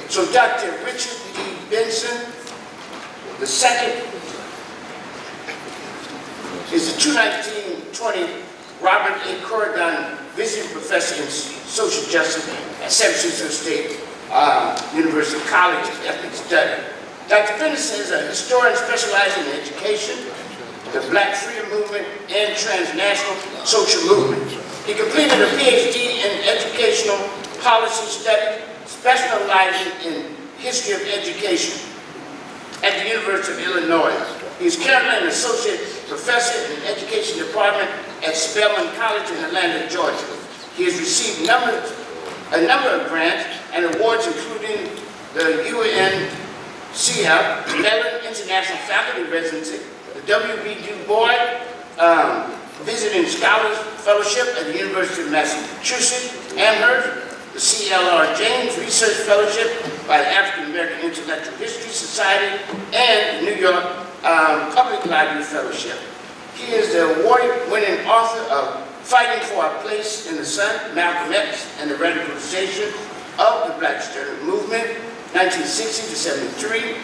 So Dr. Richard E. Benson, the second, is the 2019-20 Robert A. Corrigan Visiting Professor in Social Justice at San Francisco State University College of Ethnic Study. Dr. Benson is a historian specializing in education, the Black Freedom Movement, and transnational social movement. He completed a PhD in educational policy studies, specializing in history of education at the University of Illinois. He is currently an associate professor in the education department at Spelman College in Atlanta, Georgia. He has received a number of grants and awards, including the UNCF Mellon International Faculty Residency, the W.B. Du Bois Visiting Scholars Fellowship at the University of Massachusetts, Amherst, the C.L.R. James Research Fellowship by the African American Intellectual History Society, and the New York Public Library Fellowship. He is the award-winning author of Fighting for Our Place in the Sun, Malcolm X and the Radicalization of the Black Student Movement, 1960 to 73,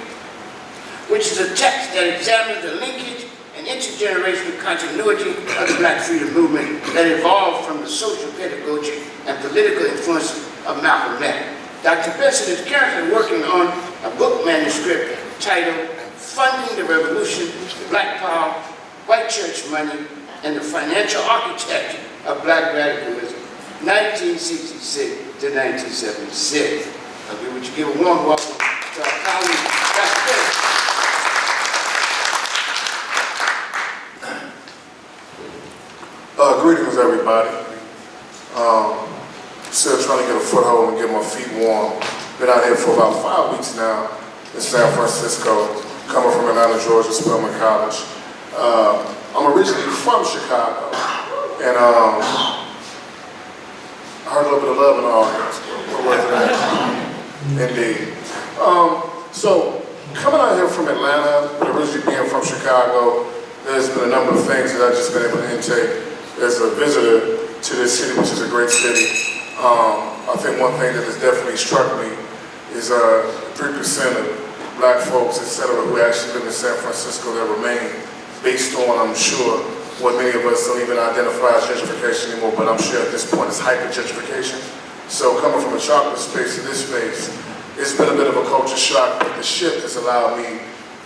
which is a text that examines the linkage and intergenerational continuity of the Black Freedom Movement that evolved from the social, pedagogic, and political influence of Malcolm X. Dr. Benson is currently working on a book manuscript titled Funding the Revolution, Black Power, White Church Money, and the Financial Architecture of Black Radicalism, 1966 to 1976. Would you give a warm welcome to our colleague, Dr. Benson? Greetings, everybody. Still trying to get a foothold and get my feet warm. Been out here for about 5 weeks now in San Francisco, coming from Atlanta, Georgia, Spelman College. I'm originally from Chicago, and I heard a little bit of love in the audience. What was that? Indeed. So, coming out here from Atlanta, but originally being from Chicago, there's been a number of things that I've just been able to intake as a visitor to this city, which is a great city. I think one thing that has definitely struck me is 3% of black folks, etc., who actually live in San Francisco that remain, based on, I'm sure, what many of us don't even identify as gentrification anymore, but I'm sure at this point it's hyper-gentrification. So coming from a chocolate space to this space, it's been a bit of a culture shock, but the shift has allowed me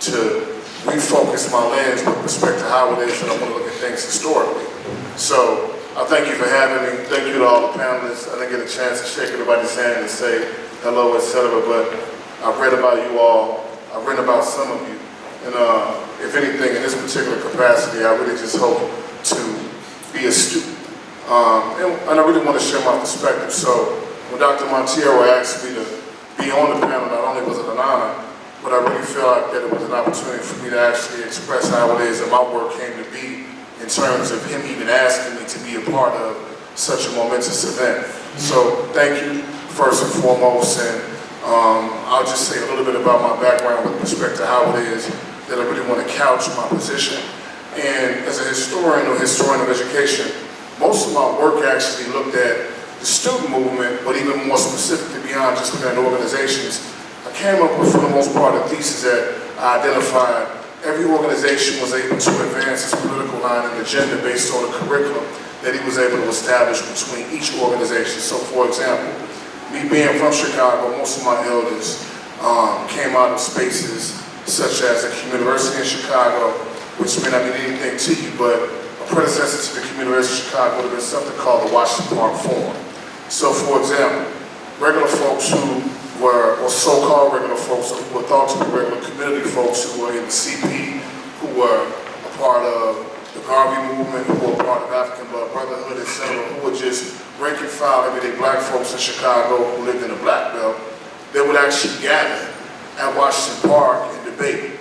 to refocus my lens with respect to how it is that I want to look at things historically. So I thank you for having me. Thank you to all the panelists. I didn't get a chance to shake everybody's hand and say hello, etc., but I've read about you all. I've read about some of you. And if anything, in this particular capacity, I really just hope to be a student. And I really want to share my perspective. So when Dr. Monteiro asked me to be on the panel, not only was it an honor, but I really feel like that it was an opportunity for me to actually express how it is that my work came to be in terms of him even asking me to be a part of such a momentous event. So thank you, first and foremost, and I'll just say a little bit about my background with respect to how it is that I really want to couch my position. And as a historian or historian of education, most of my work actually looked at the student movement, but even more specifically beyond just looking at organizations. I came up with, for the most part, a thesis that I identified every organization was able to advance its political line and agenda based on a curriculum that he was able to establish between each organization. So, for example, me being from Chicago, most of my elders came out of spaces such as the Commemoration in Chicago, which may not mean anything to you, but a predecessor to the Commemoration in Chicago would have been something called the Washington Park Forum. So, for example, regular folks who were, or so-called regular folks who were thought to be regular community folks who were in the CP, who were a part of the Garvey movement, who were a part of African Brotherhood, etc., who were just rank and file everyday black folks in Chicago who lived in the Black Belt, they would actually gather at Washington Park and debate.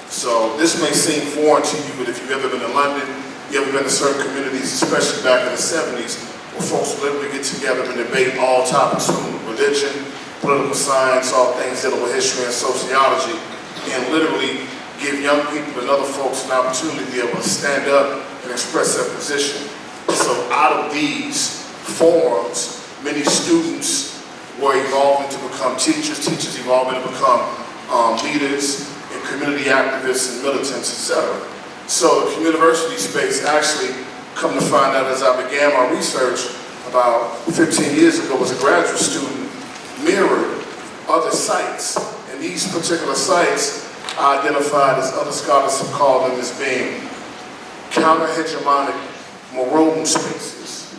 So this may seem foreign to you, but if you've ever been to London, you ever been to certain communities, especially back in the 70s, where folks would literally get together and debate all topics from religion, political science, all things dealing with history and sociology, and literally give young people and other folks an opportunity to be able to stand up and express their position. So out of these forums, many students were evolving to become teachers, teachers evolving to become leaders and community activists and militants, etc. So the university space actually, come to find out as I began my research about 15 years ago as a graduate student, mirrored other sites. And these particular sites are identified, as other scholars have called them, as being counter-hegemonic maroon spaces.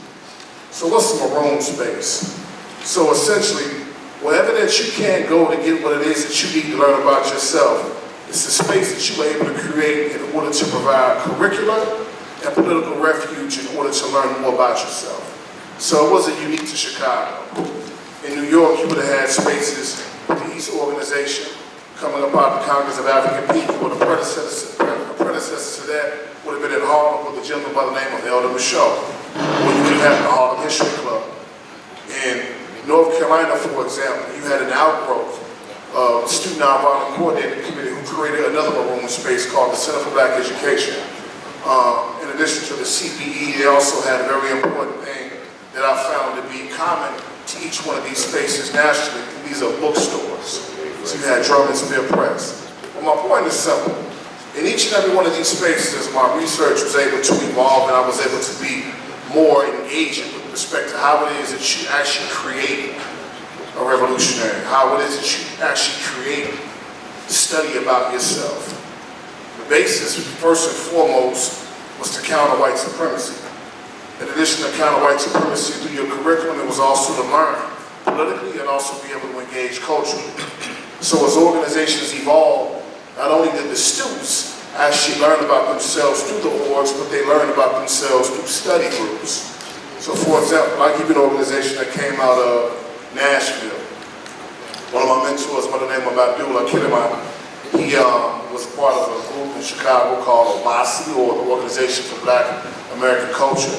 So what's a maroon space? So essentially, wherever that you can't go to get what it is that you need to learn about yourself, it's the space that you were able to create in order to provide curricula and political refuge in order to learn more about yourself. So it wasn't unique to Chicago. In New York, you would have had spaces with the East Organization coming up out of the Congress of African People, or the predecessor to that would have been at Harlem with a gentleman by the name of Elder Michaud, or you could have had the Harlem History Club. In North Carolina, for example, you had an outgrowth of the Student Nonviolent Coordinating Committee who created another maroon space called the Center for Black Education. In addition to the CPE, they also had a very important thing that I found to be common to each one of these spaces nationally. These are bookstores. So you had Drum and Spear Press. But my point is simple. In each and every one of these spaces, my research was able to evolve and I was able to be more engaging with respect to how it is that you actually create a revolutionary, how it is that you actually create the study about yourself. The basis, first and foremost, was to counter white supremacy. In addition to counter white supremacy through your curriculum, it was also to learn politically and also be able to engage culturally. So as organizations evolved, not only did the students actually learn about themselves through the orgs, but they learned about themselves through study groups. So for example, I give you an organization that came out of Nashville. One of my mentors, by the name of Abdullah Kidman, he was part of a group in Chicago called OMASI, or the Organization for Black American Culture.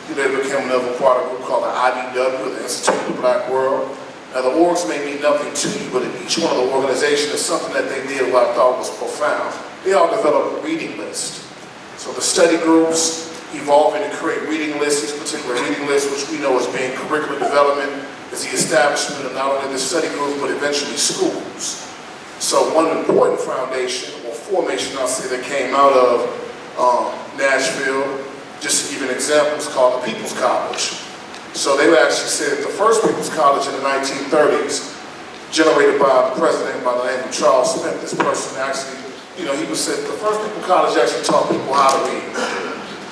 He later became another part of a group called the IBW, the Institute of the Black World. Now the orgs may mean nothing to you, but in each one of the organizations, something that they did what I thought was profound. They all developed a reading list. So the study groups evolving to create reading lists, these particular reading lists, which we know as being curriculum development, is the establishment of not only the study group, but eventually schools. So one important foundation, or formation I'll say, that came out of Nashville, just to give you an example, is called the People's College. So they would actually say that the first People's College in the 1930s, generated by a president by the name of Charles Smith. This person actually, he was said the first People's College actually taught people how to read.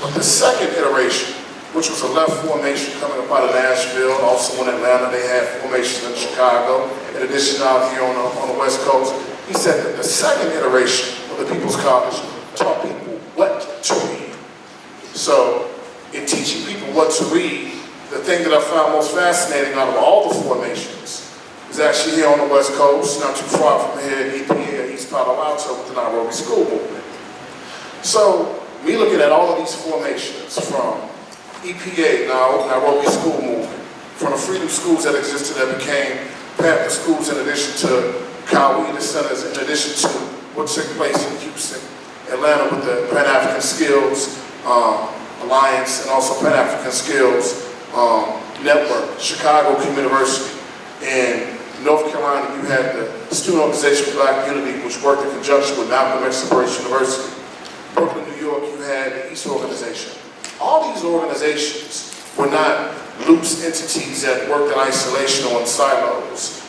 But the second iteration, which was a left formation coming up out of Nashville, also in Atlanta, they had formations in Chicago, in addition out here on the West Coast. He said that the second iteration of the People's College taught people what to read. So in teaching people what to read, the thing that I found most fascinating out of all the formations is actually here on the West Coast, not too far from here in EPA or East Palo Alto with the Nairobi School Movement. So me looking at all of these formations from EPA, now Nairobi School Movement, from the freedom schools that existed that became Panther schools, in addition to Coweta centers, in addition to what took place in Houston, Atlanta with the Pan-African Skills Alliance and also Pan-African Skills Network, Chicago University. In North Carolina, you had the Student Organization for Black Unity, which worked in conjunction with Malcolm X University. Brooklyn, New York, you had the East Organization. All these organizations were not loose entities that worked in isolation or in silos.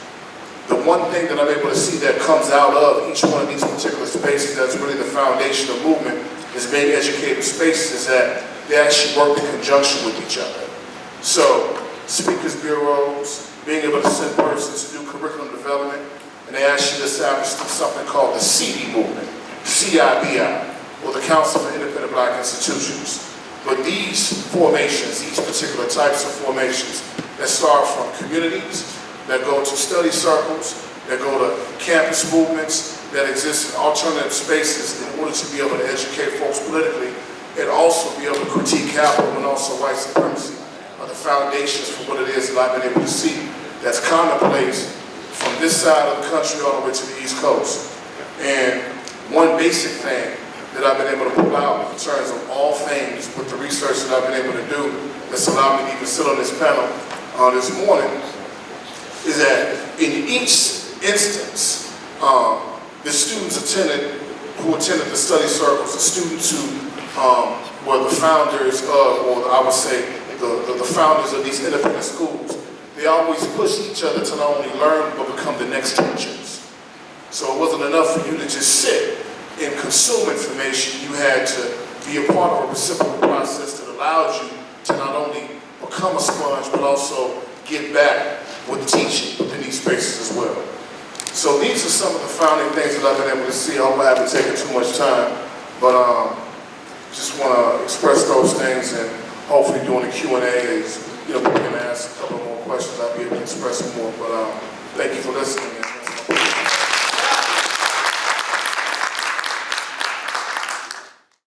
The one thing that I'm able to see that comes out of each one of these particular spaces that's really the foundation of movement is being educated spaces, that they actually work in conjunction with each other. So, speakers bureaus, being able to send persons to do curriculum development, and they actually established something called the CD movement, CIBI, or the Council for Independent Black Institutions. But these formations, these particular types of formations that start from communities, that go to study circles, that go to campus movements, that exist in alternative spaces in order to be able to educate folks politically, and also be able to critique capital and also white supremacy, are the foundations for what it is that I've been able to see that's commonplace from this side of the country all the way to the East Coast. And one basic thing that I've been able to pull out in terms of all things with the research that I've been able to do that's allowed me to even sit on this panel this morning is that in each instance, the students who attended the study circles, the students who were the founders of, or I would say, the founders of these independent schools, they always pushed each other to not only learn, but become the next teachers. So it wasn't enough for you to just sit and consume information. You had to be a part of a reciprocal process that allowed you to not only become a sponge, but also get back with teaching within these spaces as well. So these are some of the founding things that I've been able to see. I hope I haven't taken too much time, but just want to express those things, and hopefully during the Q&A, is, people can ask a couple more questions, I'll be able to express more. But thank you for listening.